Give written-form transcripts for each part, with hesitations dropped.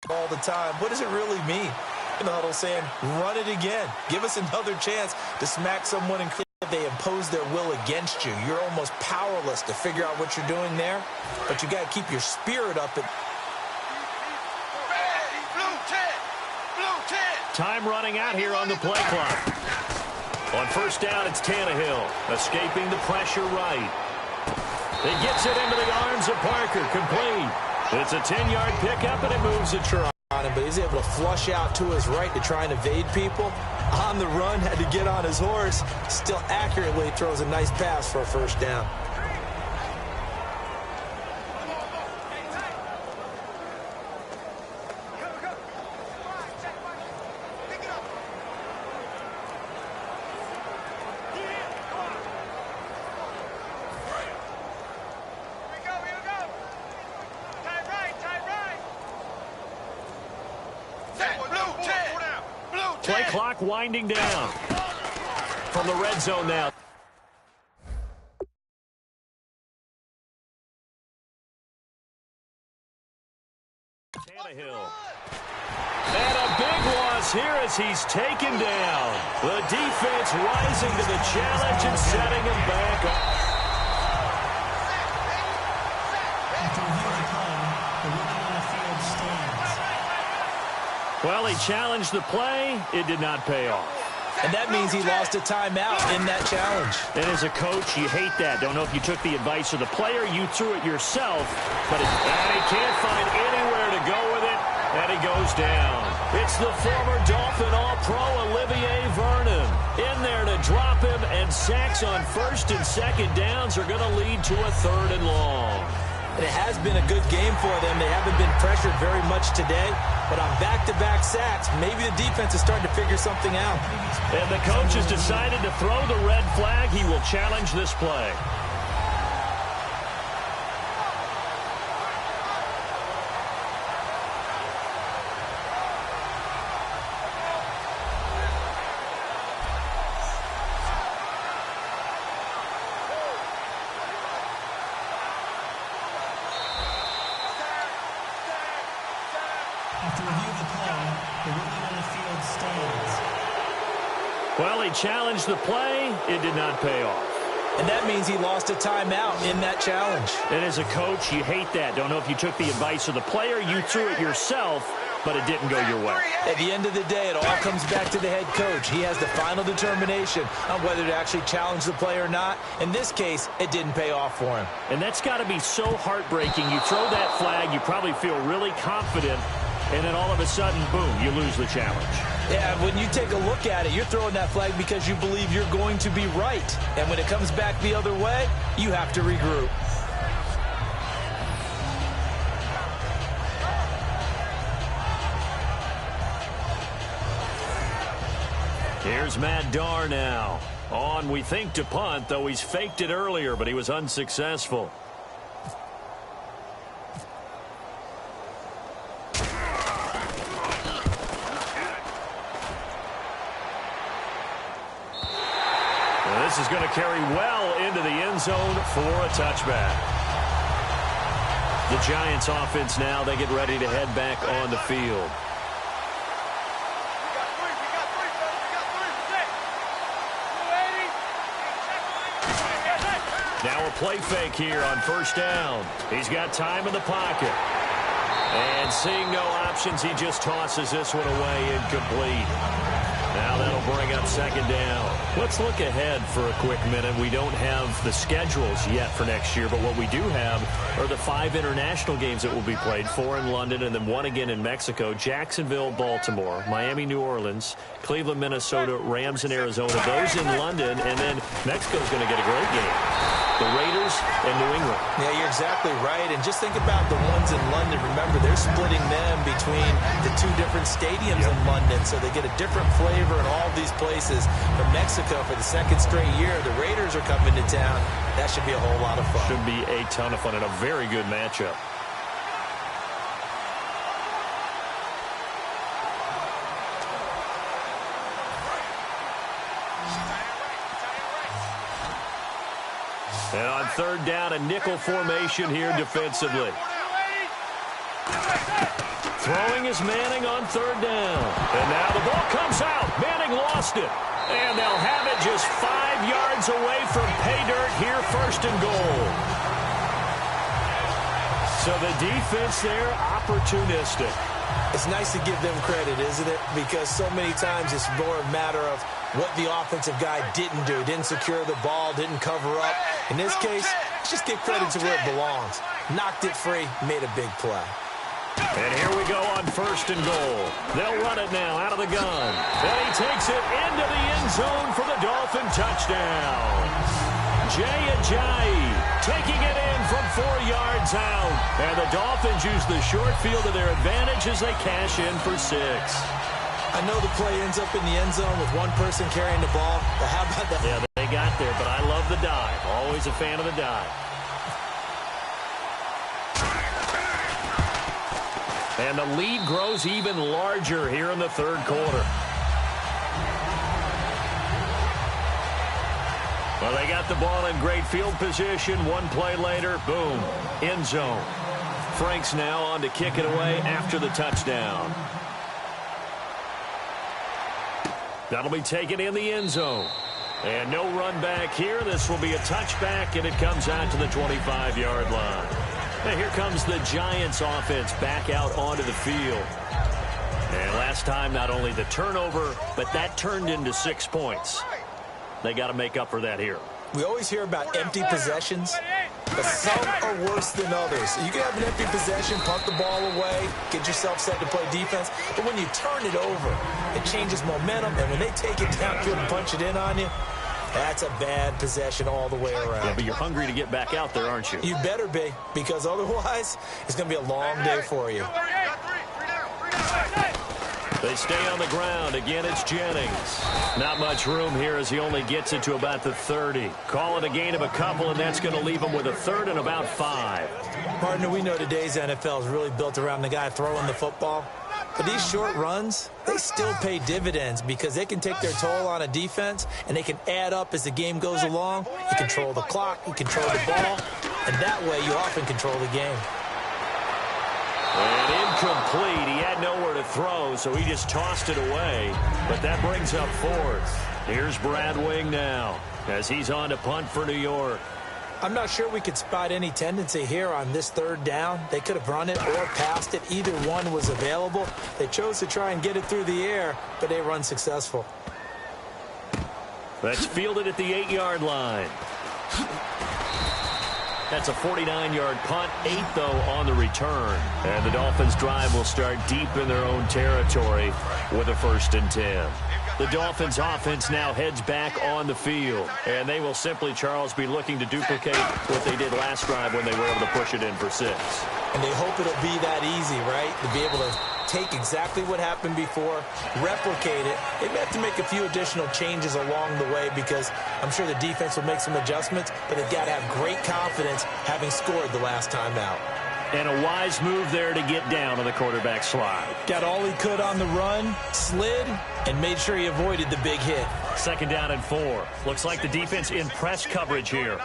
all the time. What does it really mean? In the huddle saying, run it again. Give us another chance to smack someone and they impose their will against you. You're almost powerless to figure out what you're doing there, but you got to keep your spirit up. Time running out here on the play clock. On first down, it's Tannehill, escaping the pressure right. He gets it into the arms of Parker, complete. It's a 10-yard pickup, and it moves the try. But he's able to flush out to his right to try and evade people. On the run, had to get on his horse. Still accurately throws a nice pass for a first down. Play clock winding down. From the red zone now. Tannehill. And a big loss here as he's taken down. The defense rising to the challenge and setting him back up. Well, he challenged the play. It did not pay off. And that means he lost a timeout in that challenge. And as a coach, you hate that. Don't know if you took the advice of the player. You threw it yourself. And he can't find anywhere to go with it. And he goes down. It's the former Dolphin All-Pro Olivier Vernon. In there to drop him. And sacks on first and second downs are going to lead to a third and long. And it has been a good game for them. They haven't been pressured very much today. But on back-to-back sacks, maybe the defense is starting to figure something out. And the coach has decided to throw the red flag. He will challenge this play. After review of the play, the ruling on the field stands. Well, he challenged the play. It did not pay off. And that means he lost a timeout in that challenge. And as a coach, you hate that. Don't know if you took the advice of the player. You threw it yourself, but it didn't go your way. At the end of the day, it all comes back to the head coach. He has the final determination on whether to actually challenge the play or not. In this case, it didn't pay off for him. And that's got to be so heartbreaking. You throw that flag, you probably feel really confident, and then all of a sudden, boom, you lose the challenge. Yeah, when you take a look at it, you're throwing that flag because you believe you're going to be right. And when it comes back the other way, you have to regroup. Here's Matt Darr now. On, we think, to punt, though he's faked it earlier, but he was unsuccessful. This is going to carry well into the end zone for a touchback. The Giants offense now, they get ready to head back on the field. Now a play fake here on first down. He's got time in the pocket. And seeing no options, he just tosses this one away incomplete. Now that'll bring up second down. Let's look ahead for a quick minute. We don't have the schedules yet for next year, but what we do have are the 5 international games that will be played, 4 in London and then 1 again in Mexico, Jacksonville, Baltimore, Miami, New Orleans, Cleveland, Minnesota, Rams in Arizona, those in London, and then Mexico's going to get a great game. The Raiders and New England. Yeah, you're exactly right. And just think about the ones in London. Remember, they're splitting them between the 2 different stadiums in London, so they get a different flavor in all these places. From Mexico for the 2nd straight year, the Raiders are coming to town. That should be a whole lot of fun. Should be a ton of fun and a very good matchup. And on third down, a nickel formation here defensively. Throwing is Manning on third down. And now the ball comes out. Manning lost it. And they'll have it just 5 yards away from pay dirt here, first and goal. So the defense there, opportunistic. It's nice to give them credit, isn't it? Because so many times it's more a matter of what the offensive guy didn't do. Didn't secure the ball, didn't cover up. In this case, let's just give credit to where it belongs. Knocked it free, made a big play. And here we go on first and goal. They'll run it now out of the gun. And he takes it into the end zone for the Dolphin touchdown. Jay Ajayi taking it in from 4 yards out. And the Dolphins use the short field to their advantage as they cash in for 6. I know the play ends up in the end zone with one person carrying the ball, but how about that? Yeah, they got there, but I love the dive. Always a fan of the dive. And the lead grows even larger here in the third quarter. Well, they got the ball in great field position. One play later, boom, end zone. Franks now on to kick it away after the touchdown. That'll be taken in the end zone. And no run back here. This will be a touchback, and it comes out to the 25-yard line. And here comes the Giants offense back out onto the field. And last time, not only the turnover, but that turned into 6 points. They got to make up for that here. We always hear about empty possessions, but some are worse than others. You can have an empty possession, punt the ball away, get yourself set to play defense, but when you turn it over, it changes momentum, and when they take it downfield and punch it in on you, that's a bad possession all the way around. Yeah, but you're hungry to get back out there, aren't you? You better be, because otherwise, it's going to be a long day for you. They stay on the ground. Again, it's Jennings. Not much room here as he only gets it to about the 30. Call it a gain of a couple, and that's going to leave him with a third and about 5. Partner, we know today's NFL is really built around the guy throwing the football. But these short runs, they still pay dividends because they can take their toll on a defense, and they can add up as the game goes along. You control the clock, you control the ball, and that way you often control the game. And incomplete. He had nowhere to throw, so he just tossed it away. But that brings up 4th. Here's Brad Wing now as he's on to punt for New York. I'm not sure we could spot any tendency here on this third down. They could have run it or passed it. Either one was available. They chose to try and get it through the air, but they were unsuccessful. That's fielded at the 8-yard line. That's a 49-yard punt, 8, though, on the return. And the Dolphins' drive will start deep in their own territory with a 1st and 10. The Dolphins' offense now heads back on the field. And they will simply, Charles, be looking to duplicate what they did last drive when they were able to push it in for 6. And they hope it'll be that easy, right? To be able to take exactly what happened before, replicate it. They may have to make a few additional changes along the way because I'm sure the defense will make some adjustments, but they've got to have great confidence having scored the last time out. And a wise move there to get down on the quarterback slide. Got all he could on the run, slid, and made sure he avoided the big hit. 2nd down and 4. Looks like the defense in press coverage here.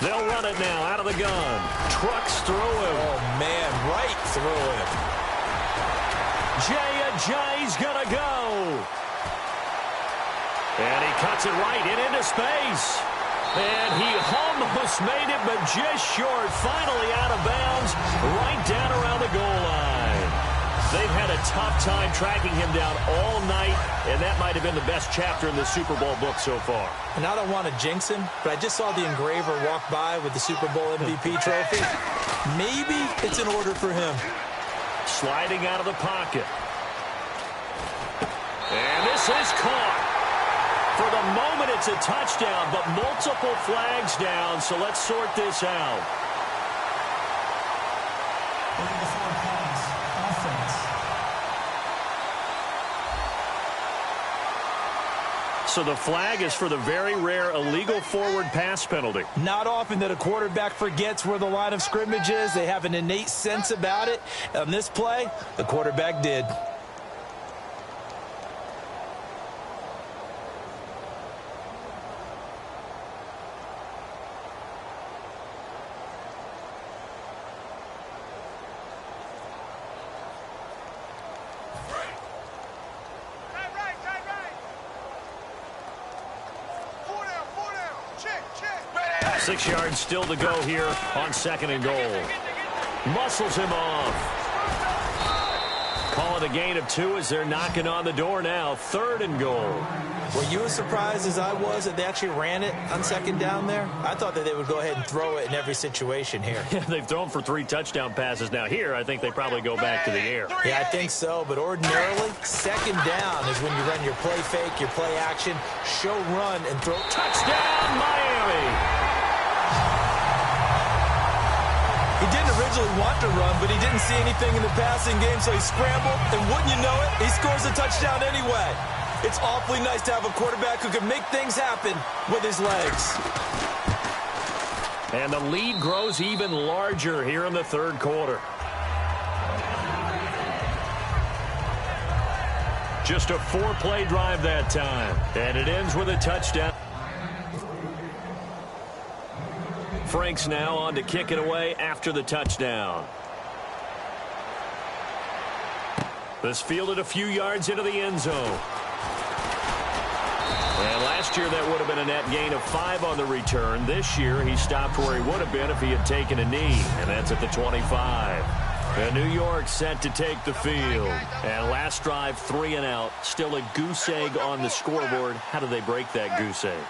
They'll run it now out of the gun. Trucks through him. Oh, man, right through him. Jay Ajayi's going to go. And he cuts it right into space. And he almost made it, but just short. Finally out of bounds, right down around the goal line. They've had a tough time tracking him down all night, and that might have been the best chapter in the Super Bowl book so far. And I don't want to jinx him, but I just saw the engraver walk by with the Super Bowl MVP trophy. Maybe it's in order for him. Sliding out of the pocket. And this is caught. For the moment, it's a touchdown, but multiple flags down, so let's sort this out. So the flag is for the very rare illegal forward pass penalty. Not often that a quarterback forgets where the line of scrimmage is. They have an innate sense about it. On this play, the quarterback did. 6 yards still to go here on 2nd and goal. Muscles him off. Call it a gain of 2 as they're knocking on the door now. 3rd and goal. Were you as surprised as I was that they actually ran it on 2nd down there? I thought that they would go ahead and throw it in every situation here. Yeah, they've thrown for 3 touchdown passes. Now here, I think they probably go back to the air. Yeah, I think so. But ordinarily, 2nd down is when you run your play fake, your play action, show run, and throw. Touchdown, Miami! He didn't originally want to run, but he didn't see anything in the passing game, so he scrambled, and wouldn't you know it, he scores a touchdown anyway. It's awfully nice to have a quarterback who can make things happen with his legs. And the lead grows even larger here in the 3rd quarter. Just a 4-play drive that time, and it ends with a touchdown. Franks now on to kick it away after the touchdown. This fielded a few yards into the end zone. And last year that would have been a net gain of 5 on the return. This year he stopped where he would have been if he had taken a knee, and that's at the 25. And New York set to take the field. And last drive, 3 and out. Still a goose egg on the scoreboard. How do they break that goose egg?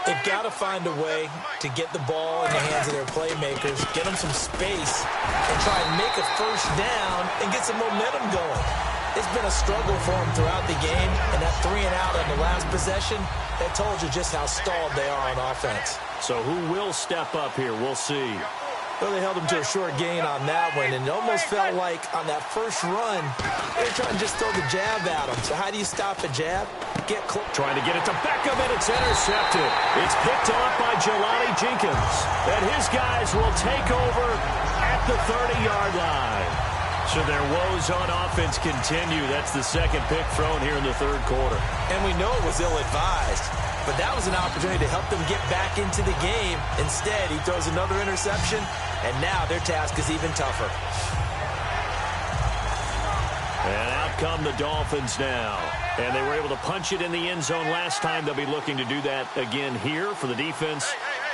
They've got to find a way to get the ball in the hands of their playmakers, get them some space, and try and make a first down and get some momentum going. It's been a struggle for them throughout the game, and that 3 and out on the last possession, that told you just how stalled they are on offense. So who will step up here? We'll see. Well, they held him to a short gain on that one, and it almost felt like on that first run, they were trying to just throw the jab at him. So how do you stop a jab? Get close. Trying to get it to Beckham, and it's intercepted. It's picked off by Jelani Jenkins. And his guys will take over at the 30-yard line. So their woes on offense continue. That's the 2nd pick thrown here in the 3rd quarter. And we know it was ill-advised. But that was an opportunity to help them get back into the game. Instead, he throws another interception, and now their task is even tougher. And out come the Dolphins now. And they were able to punch it in the end zone last time. They'll be looking to do that again here for the defense.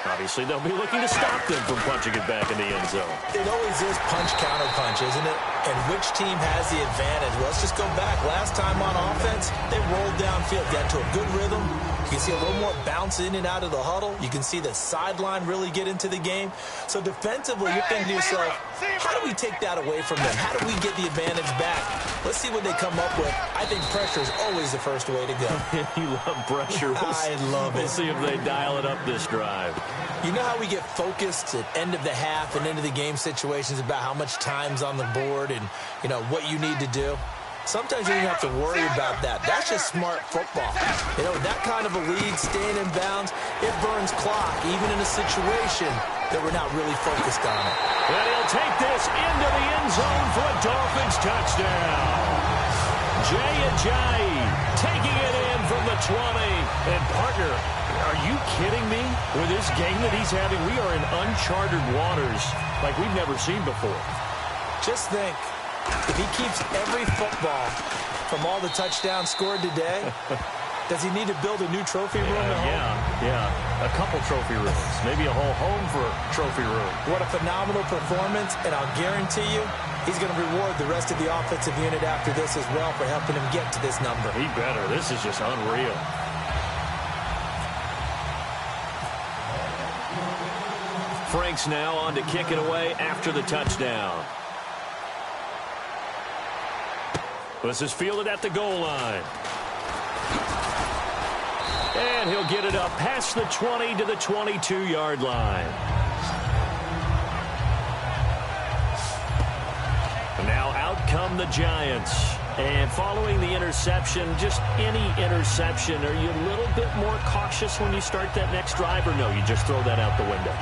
Obviously, they'll be looking to stop them from punching it back in the end zone. It always is punch-counter-punch, isn't it? And which team has the advantage? Well, let's just go back. Last time on offense, they rolled downfield, got into a good rhythm. You can see a little more bounce in and out of the huddle. You can see the sideline really get into the game. So defensively, you're thinking to yourself, how do we take that away from them? How do we get the advantage back? Let's see what they come up with. I think pressure is always the first way to go. You love pressure. I love it. We'll see if they dial it up this drive. You know how we get focused at end of the half and end of the game situations about how much time's on the board and, you know, what you need to do? Sometimes you don't have to worry about that. That's just smart football. You know, that kind of a lead, staying in bounds, it burns clock, even in a situation that we're not really focused on it. And he'll take this into the end zone for a Dolphins touchdown. Jay Ajayi taking it in from the 20. And, partner, are you kidding me? With this game that he's having, we are in uncharted waters like we've never seen before. Just think. If he keeps every football from all the touchdowns scored today, does he need to build a new trophy room at home? Yeah. A couple trophy rooms. Maybe a whole home for a trophy room. What a phenomenal performance, and I'll guarantee you he's going to reward the rest of the offensive unit after this as well for helping him get to this number. He better. This is just unreal. Franks now on to kick it away after the touchdown. This is fielded at the goal line. And he'll get it up past the 20 to the 22-yard line. Now out come the Giants. And following the interception, just any interception, are you a little bit more cautious when you start that next drive, or no, you just throw that out the window?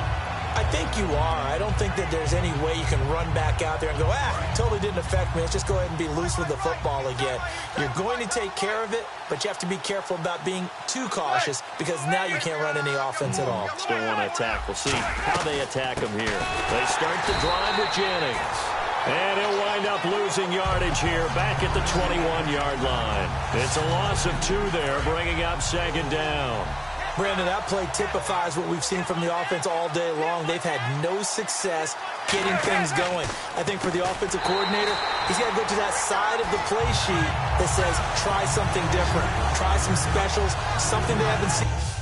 I think you are. I don't think that there's any way you can run back out there and go, totally didn't affect me. Let's just go ahead and be loose with the football again. You're going to take care of it, but you have to be careful about being too cautious because now you can't run any offense at all. Still want to attack. We'll see how they attack him here. They start the drive with Jennings. And he'll wind up losing yardage here back at the 21-yard line. It's a loss of 2 there, bringing up 2nd down. Brandon, that play typifies what we've seen from the offense all day long. They've had no success getting things going. I think for the offensive coordinator, he's got to go to that side of the play sheet that says, try something different. Try some specials, something they haven't seen.